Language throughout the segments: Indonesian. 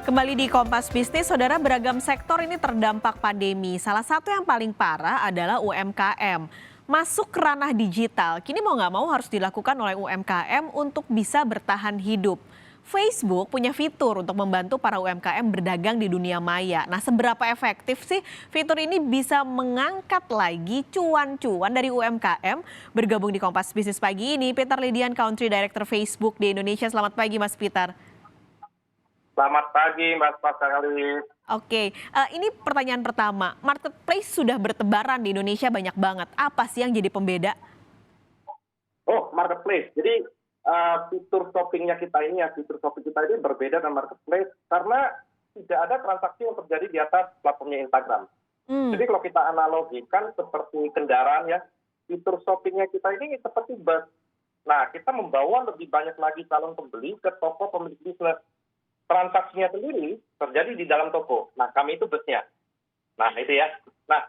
Kembali di Kompas Bisnis, saudara, beragam sektor ini terdampak pandemi. Salah satu yang paling parah adalah UMKM. Masuk ke ranah digital, kini mau nggak mau harus dilakukan oleh UMKM untuk bisa bertahan hidup. Facebook punya fitur untuk membantu para UMKM berdagang di dunia maya. Nah, seberapa efektif sih fitur ini bisa mengangkat lagi cuan-cuan dari UMKM? Bergabung di Kompas Bisnis pagi ini, Peter Lidian, Country Director Facebook di Indonesia. Selamat pagi, Mas Peter. Selamat pagi, Mas Pascalis. Oke, ini pertanyaan pertama. Marketplace sudah bertebaran di Indonesia banyak banget. Apa sih yang jadi pembeda? Oh, marketplace. Jadi fitur shoppingnya kita ini, fitur shopping kita ini berbeda dengan marketplace karena tidak ada transaksi yang terjadi di atas platformnya Instagram. Jadi kalau kita analogikan seperti kendaraan ya, fitur shoppingnya kita ini seperti bus. Nah, kita membawa lebih banyak lagi calon pembeli ke toko pemilik bisnis. Transaksinya sendiri terjadi di dalam toko. Nah, kami itu busnya. Nah, itu ya. Nah,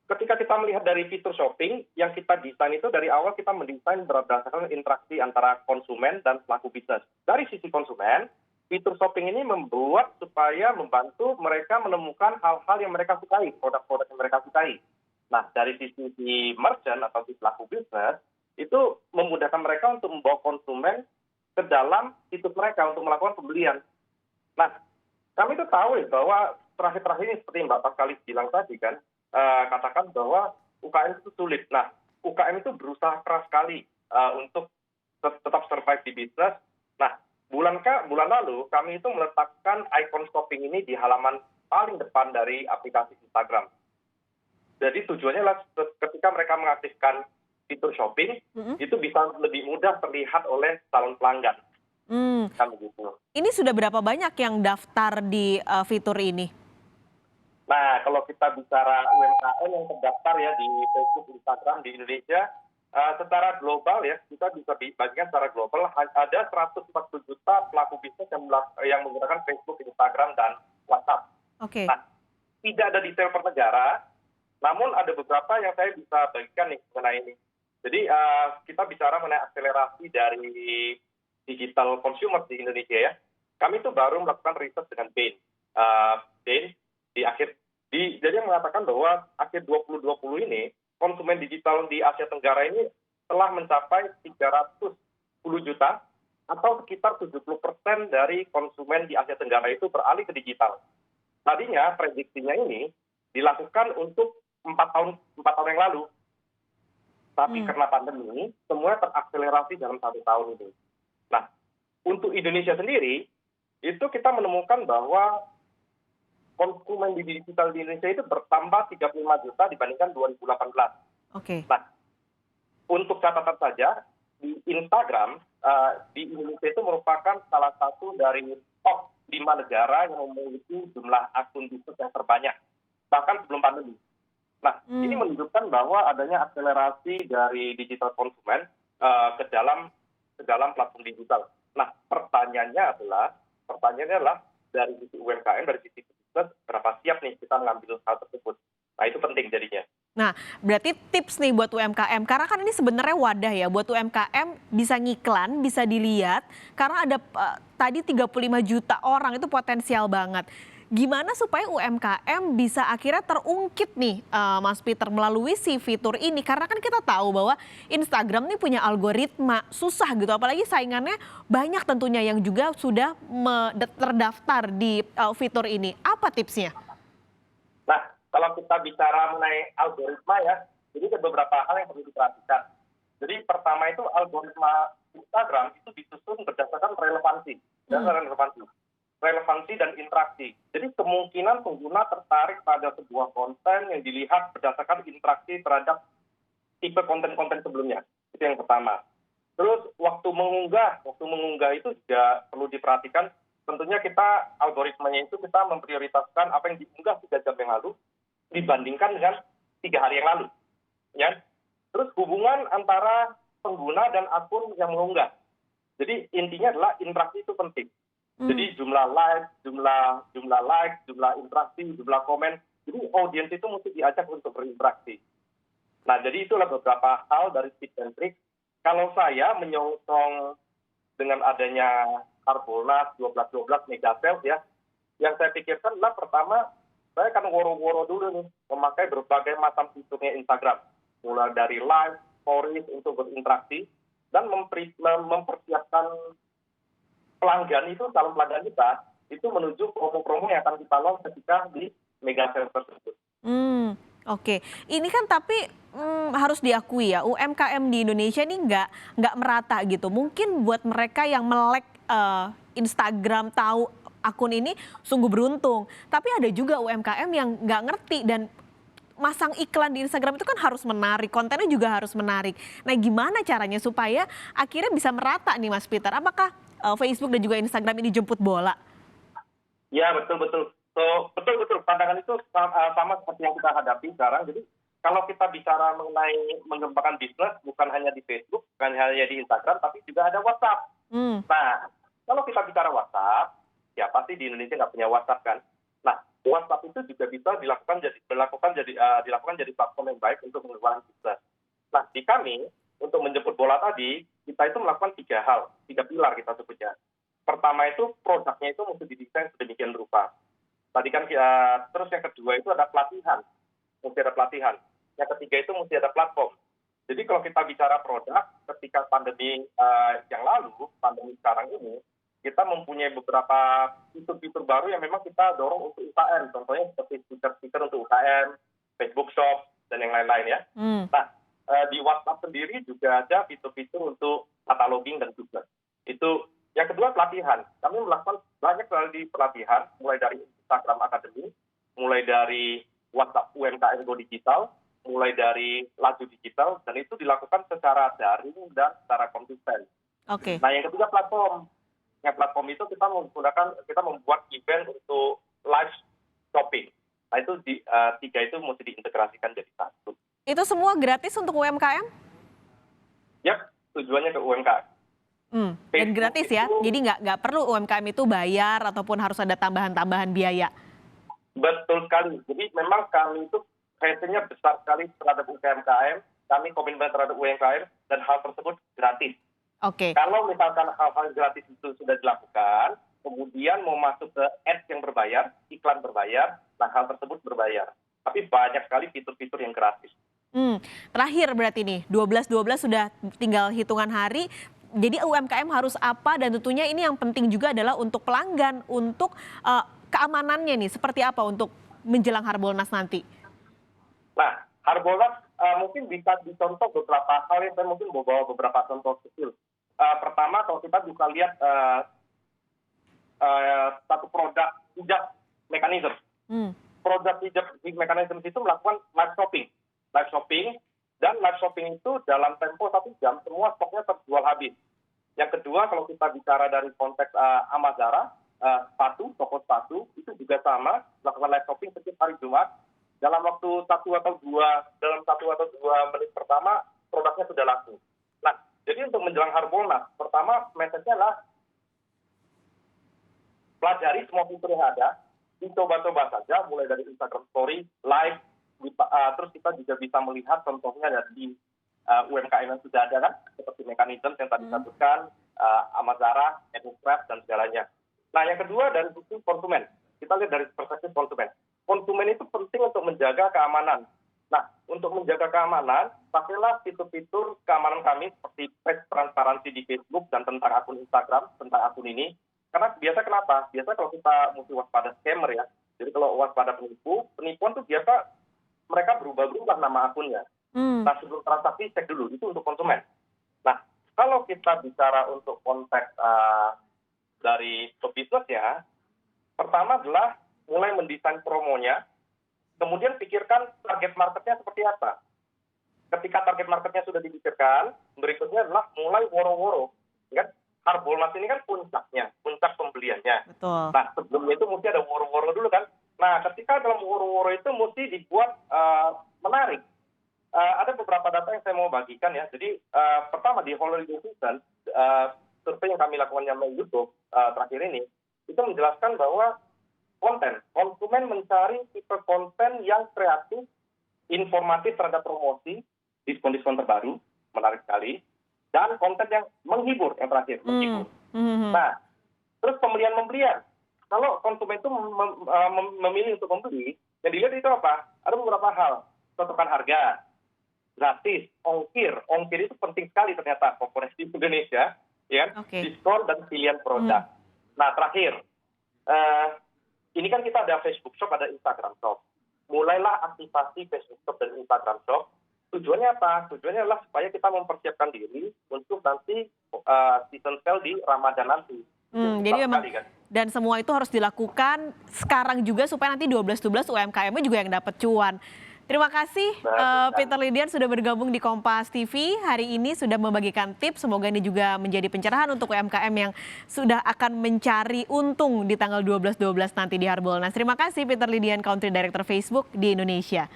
ketika kita melihat dari fitur shopping, yang kita desain itu dari awal kita mendesain berdasarkan interaksi antara konsumen dan pelaku bisnis. Dari sisi konsumen, fitur shopping ini membuat supaya membantu mereka menemukan hal-hal yang mereka sukai, produk-produk yang mereka sukai. Nah, dari sisi si merchant atau si pelaku bisnis, itu memudahkan mereka untuk membawa konsumen ke dalam situs mereka untuk melakukan pembelian. Nah, kami itu tahu ya bahwa terakhir-terakhir ini seperti Mbak Pascalis bilang tadi kan, katakan bahwa UKM itu sulit. Nah, UKM itu berusaha keras sekali untuk tetap survive di bisnis. Nah, bulan lalu kami itu meletakkan ikon shopping ini di halaman paling depan dari aplikasi Instagram. Jadi tujuannya adalah ketika mereka mengaktifkan fitur shopping, itu bisa lebih mudah terlihat oleh calon pelanggan. Kan begitu. Ini sudah berapa banyak yang daftar di fitur ini? Nah, kalau kita bicara UMKM yang terdaftar ya di Facebook, Instagram di Indonesia, secara global ya, kita bisa bagikan secara global ada 140 juta pelaku bisnis yang menggunakan Facebook, Instagram, dan WhatsApp. Oke. Nah, tidak ada detail per negara, namun ada beberapa yang saya bisa bagikan nih mengenai ini. Jadi kita bicara mengenai akselerasi dari digital consumer di Indonesia ya. Kami itu baru melakukan riset dengan Bain. Bain jadi yang mengatakan bahwa akhir 2020 ini konsumen digital di Asia Tenggara ini telah mencapai 310 juta atau sekitar 70% dari konsumen di Asia Tenggara itu beralih ke digital. Tadinya prediksinya ini dilakukan untuk 4 tahun yang lalu. Tapi karena pandemi, semuanya terakselerasi dalam 1 tahun ini. Nah, untuk Indonesia sendiri, itu kita menemukan bahwa konsumen di digital di Indonesia itu bertambah 35 juta dibandingkan 2018. Oke. Nah, untuk catatan saja, di Instagram, di Indonesia itu merupakan salah satu dari top 5 negara yang memiliki jumlah akun bisnis yang terbanyak, bahkan sebelum pandemi. Nah, ini menunjukkan bahwa adanya akselerasi dari digital konsumen ke dalam platform digital. Nah, pertanyaannya adalah dari sisi UMKM, dari sisi bisnis, berapa siap nih kita mengambil hal tersebut. Nah, itu penting jadinya. Nah, berarti tips nih buat UMKM, karena kan ini sebenarnya wadah ya buat UMKM bisa ngiklan, bisa dilihat, karena ada tadi 35 juta orang itu potensial banget. Gimana supaya UMKM bisa akhirnya terungkit nih, Mas Peter, melalui si fitur ini? Karena kan kita tahu bahwa Instagram nih punya algoritma, susah gitu, apalagi saingannya banyak tentunya yang juga sudah terdaftar di fitur ini. Apa tipsnya? Nah, kalau kita bicara mengenai algoritma ya, jadi ada beberapa hal yang perlu diperhatikan. Jadi pertama itu algoritma Instagram itu disusun berdasarkan relevansi. Relevansi dan interaksi. Jadi kemungkinan pengguna tertarik pada sebuah konten yang dilihat berdasarkan interaksi terhadap tipe konten-konten sebelumnya. Itu yang pertama. Terus waktu mengunggah itu juga perlu diperhatikan. Tentunya algoritmanya itu kita memprioritaskan apa yang diunggah 3 jam yang lalu dibandingkan dengan 3 hari yang lalu. Ya. Terus hubungan antara pengguna dan akun yang mengunggah. Jadi intinya adalah interaksi itu penting. Jadi jumlah like, jumlah interaksi, jumlah komen. Jadi audiens itu mesti diajak untuk berinteraksi. Nah, jadi itulah beberapa hal dari tips dan trik. Kalau saya menyongsong dengan adanya Harbolnas 12-12 megacell ya, yang saya pikirkan adalah pertama, saya akan woro-woro dulu nih, memakai berbagai macam fiturnya Instagram. Mulai dari live, stories untuk berinteraksi, dan mempersiapkan pelanggan itu, calon pelanggan kita, itu menuju promo-promo yang akan kita launch ketika di mega sale tersebut. Oke. Ini kan tapi harus diakui ya, UMKM di Indonesia ini nggak merata gitu. Mungkin buat mereka yang melek Instagram, tahu akun ini sungguh beruntung. Tapi ada juga UMKM yang nggak ngerti dan masang iklan di Instagram itu kan harus menarik, kontennya juga harus menarik. Nah, gimana caranya supaya akhirnya bisa merata nih Mas Peter? Apakah Facebook dan juga Instagram ini jemput bola? Ya, betul betul. Betul pandangan itu sama seperti yang kita hadapi sekarang. Jadi kalau kita bicara mengenai mengembangkan bisnis bukan hanya di Facebook, bukan hanya di Instagram, tapi juga ada WhatsApp. Hmm. Nah, kalau kita bicara WhatsApp, ya pasti di Indonesia nggak punya WhatsApp kan. Nah, WhatsApp itu juga bisa dilakukan jadi platform yang baik untuk mengembangkan bisnis. Nah, di kami untuk menjemput bola tadi, kita itu melakukan 3 hal, 3 pilar kita sebutnya. Pertama itu produknya itu mesti didesain sedemikian rupa. Tadi kan terus yang kedua itu ada pelatihan, mesti ada pelatihan. Yang ketiga itu mesti ada platform. Jadi kalau kita bicara produk, ketika pandemi yang lalu, pandemi sekarang ini, kita mempunyai beberapa fitur-fitur baru yang memang kita dorong untuk UKM. Contohnya seperti stiker-stiker untuk UKM, Facebook Shop, dan yang lain-lain ya. Nah, di WhatsApp sendiri juga ada fitur-fitur untuk cataloging dan juga. Itu yang kedua pelatihan. Kami melakukan banyak sekali pelatihan, mulai dari Instagram Academy, mulai dari WhatsApp UMKM Go Digital, mulai dari Laju Digital, dan itu dilakukan secara daring dan secara konsisten. Oke. Nah, yang ketiga platform. Yang platform itu kita membuat event untuk live shopping. Nah, itu tiga itu mesti diintegrasikan jadi satu. Itu semua gratis untuk UMKM? Yap, tujuannya ke UMKM. Dan gratis ya, jadi nggak perlu UMKM itu bayar ataupun harus ada tambahan-tambahan biaya. Betul sekali. Jadi memang kami itu passionnya besar sekali terhadap UMKM, kami komitmen terhadap UMKM, dan hal tersebut gratis. Oke. Kalau misalkan hal-hal gratis itu sudah dilakukan, kemudian mau masuk ke ads yang berbayar, iklan berbayar, nah hal tersebut berbayar. Tapi banyak sekali fitur-fitur yang gratis. Terakhir berarti nih, 12-12 sudah tinggal hitungan hari. Jadi UMKM harus apa, dan tentunya ini yang penting juga adalah untuk pelanggan, untuk keamanannya nih, seperti apa untuk menjelang Harbolnas nanti? Nah, Harbolnas mungkin bisa dicontoh beberapa hal yang saya mungkin bawa beberapa contoh kecil. Pertama, kalau kita bisa lihat satu produk hijab mekanisme. Produk hijab mekanisme itu melakukan live shopping. Dan live shopping itu dalam tempo 1 jam, semua stoknya terjual habis. Yang kedua, kalau kita bicara dari konteks Amazara, toko sepatu, itu juga sama, melakukan live shopping setiap hari Jumat. Dalam waktu 1 atau 2 menit pertama, produknya sudah laku. Nah, jadi untuk menjelang Harbolnas, pertama message-nya adalah pelajari semua fitur yang ada, dicoba-coba saja, mulai dari Instagram Story, live, terus kita juga bisa melihat contohnya dari UMKM yang sudah ada kan, seperti mekanisme yang tadi disebutkan, Amazara, Edcraft, dan segalanya. Nah, yang kedua dari sisi konsumen. Kita lihat dari perspektif konsumen. Konsumen itu penting untuk menjaga keamanan. Nah, untuk menjaga keamanan, pakailah fitur-fitur keamanan kami seperti transparansi di Facebook dan tentang akun Instagram, tentang akun ini. Karena biasa kenapa? Biasa kalau kita mesti waspada scammer ya. Jadi kalau waspada penipuan tuh biasa mereka berubah-ubah nama akunnya. Nah, sebelum transaksi cek dulu, itu untuk konsumen. Nah, kalau kita bicara untuk konteks dari bisnis ya, pertama adalah mulai mendesain promonya, kemudian pikirkan target marketnya seperti apa. Ketika target marketnya sudah dipikirkan, berikutnya adalah mulai woro-woro. Kan? Harbolnas ini kan puncaknya, puncak pembeliannya. Betul. Nah, sebelumnya itu mesti ada woro-woro dulu kan. Nah, ketika dalam woro-woro itu mesti dibuat menarik. Ada beberapa data yang saya mau bagikan ya. Jadi pertama di holiday season, survei yang kami lakukan di YouTube terakhir ini, itu menjelaskan bahwa konsumen mencari tipe konten yang kreatif, informatif terhadap promosi, diskon-diskon terbaru, menarik sekali, dan konten yang menghibur yang terakhir, menghibur. Nah, terus pembelian. kalau konsumen itu memilih untuk membeli, yang dilihat itu apa? Ada beberapa hal, potongan harga, gratis, ongkir. Ongkir itu penting sekali ternyata komponen di Indonesia, ya, Oke. diskon dan pilihan produk. Nah terakhir, ini kan kita ada Facebook Shop, ada Instagram Shop. Mulailah aktivasi Facebook Shop dan Instagram Shop. Tujuannya apa? Tujuannya adalah supaya kita mempersiapkan diri untuk nanti season sale di Ramadan nanti. Jadi memang Sekali, kan? dan semua itu harus dilakukan sekarang juga supaya nanti 12-12 UMKM-nya juga yang dapat cuan. Terima kasih Peter Lydian sudah bergabung di Kompas TV hari ini, sudah membagikan tips. Semoga ini juga menjadi pencerahan untuk UMKM yang sudah akan mencari untung di tanggal 12-12 nanti di Harbolnas. Terima kasih Peter Lydian, Country Director Facebook di Indonesia.